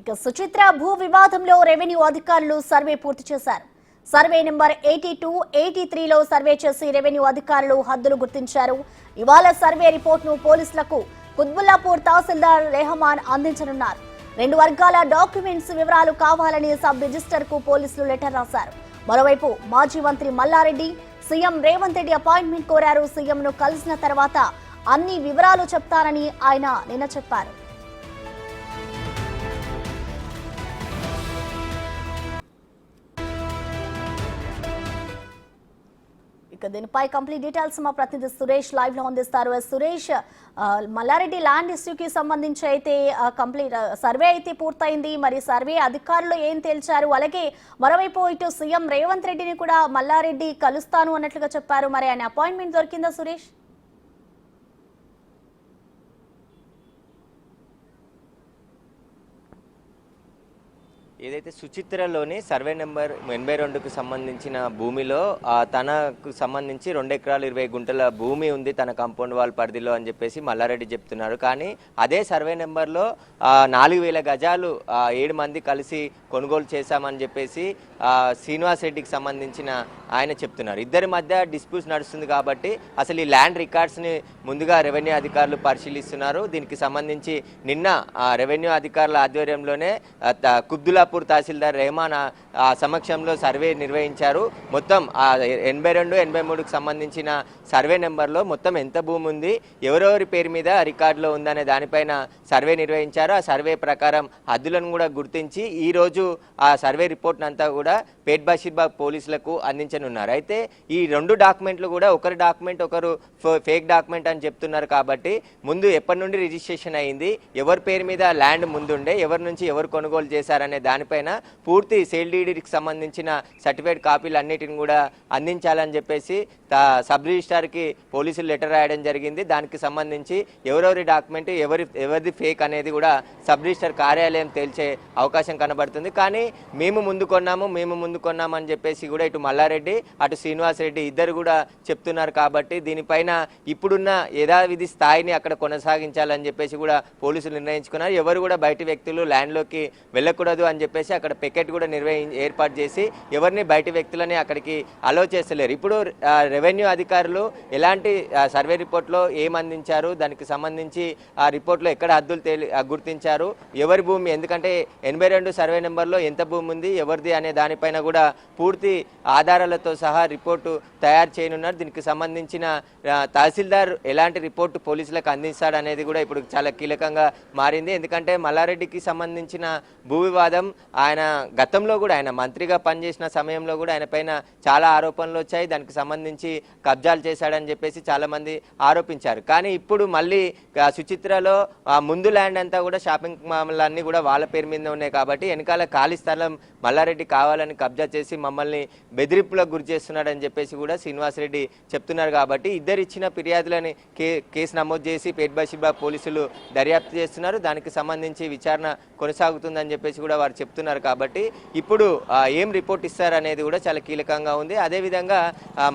ఇక సుచిత్ర భూ వివాదంలో రెవెన్యూ అధికారులు సర్వే పూర్తి చేశారు. సర్వే నెంబర్ 82, 83లో సర్వే చేసి రెవెన్యూ అధికారులు హద్దులు గుర్తించారు. ఇవాళ సర్వే రిపోర్ట్ను పోలీసులకు కుత్బుల్లాపూర్ తహసీల్దార్ రెహమాన్ అందించనున్నారు. రెండు వర్గాల డాక్యుమెంట్స్ వివరాలు కావాలని సబ్ రిజిస్టర్ కు పోలీసులు లెటర్ రాశారు. మరోవైపు మాజీ మంత్రి మల్లారెడ్డి సీఎం రేవంత్ రెడ్డి అపాయింట్మెంట్ కోరారు. సీఎంను కలిసిన తర్వాత అన్ని వివరాలు చెప్తారని ఆయన నిన్న చెప్పారు. దీనిపై కంప్లీట్ డీటెయిల్స్ మా ప్రతినిధి సురేష్ లైవ్ లో అందిస్తారు. సురేష్, మల్లారెడ్డి ల్యాండ్ ఇష్యూకి సంబంధించి అయితే కంప్లీట్ సర్వే అయితే పూర్తయింది. మరి సర్వే అధికారులు ఏం తేల్చారు? అలాగే మరోవైపు ఇటు సీఎం రేవంత్ రెడ్డిని కూడా మల్లారెడ్డి కలుస్తాను అన్నట్లుగా చెప్పారు. మరి ఆయన అపాయింట్మెంట్ దొరికిందా సురేష్? ఏదైతే సుచిత్రలోని సర్వే నెంబర్ 82కు సంబంధించిన భూమిలో తనకు సంబంధించి 2 ఎకరాలు 20 గుంటల భూమి ఉంది తన కాంపౌండ్ వాల్ పరిధిలో అని చెప్పేసి మల్లారెడ్డి చెప్తున్నారు. కానీ అదే సర్వే నెంబర్లో 4000 గజాలు 7 మంది కలిసి కొనుగోలు చేశామని చెప్పేసి శ్రీనివాస్ రెడ్డికి సంబంధించిన ఆయన చెప్తున్నారు. ఇద్దరి మధ్య డిస్ప్యూట్స్ నడుస్తుంది కాబట్టి అసలు ఈ ల్యాండ్ రికార్డ్స్ని ముందుగా రెవెన్యూ అధికారులు పరిశీలిస్తున్నారు. దీనికి సంబంధించి నిన్న రెవెన్యూ అధికారుల ఆధ్వర్యంలోనే కుబ్దుల్లాపూర్ తహసీల్దార్ రెహమాన్ సమక్షంలో సర్వే నిర్వహించారు. మొత్తం 82, 83కు సంబంధించిన సర్వే నెంబర్లో మొత్తం ఎంత భూమి ఉంది, ఎవరెవరి పేరు మీద రికార్డులో ఉందనే దానిపైన సర్వే నిర్వహించారు. ఆ సర్వే ప్రకారం హద్దులను కూడా గుర్తించి ఈరోజు ఆ సర్వే రిపోర్ట్ అంతా కూడా పేట్ బషీర్బాగ్ పోలీసులకు అందించనున్నారు. అయితే ఈ 2 డాక్యుమెంట్లు కూడా ఒకరి డాక్యుమెంట్ ఒకరు ఫేక్ డాక్యుమెంట్ అని చెప్తున్నారు. కాబట్టి ముందు ఎప్పటి నుండి రిజిస్ట్రేషన్ అయింది, ఎవరి పేరు మీద ల్యాండ్ ముందుండే, ఎవరి నుంచి ఎవరు కొనుగోలు చేశారనే దానిపైన పూర్తి సేల్ డీడీకి సంబంధించిన సర్టిఫికేట్ కాపీలు అన్నిటిని కూడా అందించాలని చెప్పేసి సబ్ రిజిస్ట్రార్కి పోలీసులు లెటర్ రాయడం జరిగింది. దానికి సంబంధించి ఎవరెవరి డాక్యుమెంట్ ఎవరిది ఫేక్ అనేది కూడా సబ్ రిజిస్ట్రార్ కార్యాలయం తేల్చే అవకాశం కనబడుతుంది. కానీ మేము ముందు కొన్నాము అని చెప్పేసి కూడా ఇటు మల్లారెడ్డి అటు శ్రీనివాస్ రెడ్డి ఇద్దరు కూడా చెప్తున్నారు. కాబట్టి దీనిపైన ఇప్పుడున్న యథావిధి స్థాయిని అక్కడ కొనసాగించాలని చెప్పేసి కూడా పోలీసులు నిర్ణయించుకున్నారు. ఎవరు కూడా బయటి వ్యక్తులు ల్యాండ్లోకి వెళ్ళకూడదు అని చెప్పేసి అక్కడ పికెట్ కూడా ఏర్పాటు చేసి ఎవరిని బయటి వ్యక్తులని అక్కడికి అలో చేస్తలేరు. ఇప్పుడు రెవెన్యూ అధికారులు ఎలాంటి సర్వే రిపోర్ట్లో ఏమందించారు, దానికి సంబంధించి ఆ రిపోర్ట్లో ఎక్కడ హద్దులు గుర్తించారు, ఎవరి భూమి, ఎందుకంటే 82 సర్వే నెంబర్లో ఎంత భూమి ఉంది, ఎవరిది అనే దానిపైన కూడా పూర్తి ఆధారాలతో సహా రిపోర్టు తయారు చేయనున్నారు. దీనికి సంబంధించిన తహసీల్దార్ ఎలాంటి రిపోర్టు పోలీసులకు అందిస్తాడనేది కూడా ఇప్పుడు చాలా కీలకంగా మారింది. ఎందుకంటే మల్లారెడ్డికి సంబంధించిన భూ వివాదం ఆయన గతంలో కూడా ఆయన మంత్రిగా పనిచేసిన సమయంలో కూడా ఆయన పైన చాలా ఆరోపణలు వచ్చాయి. దానికి సంబంధించి కబ్జాలు చేశాడని చెప్పేసి చాలా మంది ఆరోపించారు. కానీ ఇప్పుడు మళ్ళీ సుచిత్రలో ముందు ల్యాండ్ అంతా కూడా షాపింగ్ మాల్ అన్ని కూడా వాళ్ళ పేరు మీద ఉన్నాయి. కాబట్టి వెనకాల ఖాళీ స్థలం మల్లారెడ్డి కావాలని కబ్జా చేసి మమ్మల్ని బెదిరింపులకు గురి చేస్తున్నాడని చెప్పేసి కూడా శ్రీనివాస్ రెడ్డి చెప్తున్నారు. కాబట్టి ఇద్దరు ఇచ్చిన ఫిర్యాదులని కేసు నమోదు చేసి పేట్ బషీర్బాగ్ పోలీసులు దర్యాప్తు చేస్తున్నారు. దానికి సంబంధించి విచారణ కొనసాగుతుందని చెప్పేసి కూడా వారు చెప్తున్నారు. కాబట్టి ఇప్పుడు ఏం రిపోర్ట్ ఇస్తారనేది కూడా చాలా కీలకంగా ఉంది. అదేవిధంగా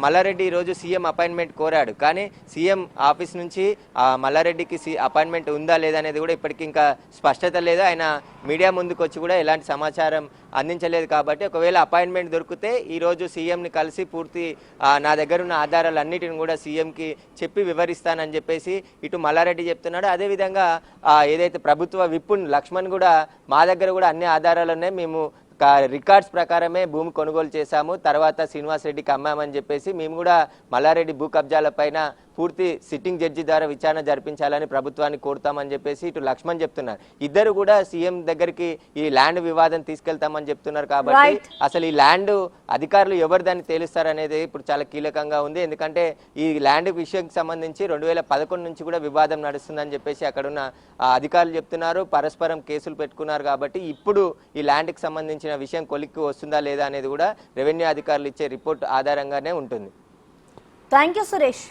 మల్లారెడ్డి ఈరోజు సీఎం అపాయింట్మెంట్ కోరాడు. కానీ సీఎం ఆఫీస్ నుంచి మల్లారెడ్డికి అపాయింట్మెంట్ ఉందా లేదా అనేది కూడా ఇప్పటికీ ఇంకా స్పష్టత లేదు. ఆయన మీడియా ముందుకు వచ్చి కూడా ఎలాంటి సమాచారం అందించలేదు. కాబట్టి ఒకవేళ అపాయింట్మెంట్ దొరికితే ఈరోజు సీఎంని కలిసి పూర్తి నా దగ్గర ఉన్న ఆధారాలన్నిటిని కూడా సీఎంకి చెప్పి వివరిస్తానని చెప్పేసి ఇటు మల్లారెడ్డి చెప్తున్నాడు. అదేవిధంగా ఏదైతే ప్రభుత్వ విప్ లక్ష్మణ్ కూడా మా దగ్గర కూడా అన్ని ఆధారాలు ఉన్నాయి, మేము రికార్డ్స్ ప్రకారమే భూమి కొనుగోలు చేశాము, తర్వాత శ్రీనివాస్ రెడ్డికి అమ్మామని చెప్పేసి మేము కూడా మల్లారెడ్డి భూ కబ్జాల పైన పూర్తి సిట్టింగ్ జడ్జి ద్వారా విచారణ జరిపించాలని ప్రభుత్వాన్ని కోరుతామని చెప్పేసి ఇటు లక్ష్మణ్ చెప్తున్నారు. ఇద్దరు కూడా సీఎం దగ్గరికి ఈ ల్యాండ్ వివాదం తీసుకెళ్తామని చెప్తున్నారు. కాబట్టి అసలు ఈ ల్యాండ్ అధికారులు ఎవరు దాన్ని తేలుస్తారనేది ఇప్పుడు చాలా కీలకంగా ఉంది. ఎందుకంటే ఈ ల్యాండ్ విషయంకి సంబంధించి 2011 నుంచి కూడా వివాదం నడుస్తుందని చెప్పేసి అక్కడున్న అధికారులు చెప్తున్నారు. పరస్పరం కేసులు పెట్టుకున్నారు. కాబట్టి ఇప్పుడు ఈ ల్యాండ్కి సంబంధించిన విషయం కొలిక్కి వస్తుందా లేదా అనేది కూడా రెవెన్యూ అధికారులు ఇచ్చే రిపోర్ట్ ఆధారంగానే ఉంటుంది. Thank you Suresh.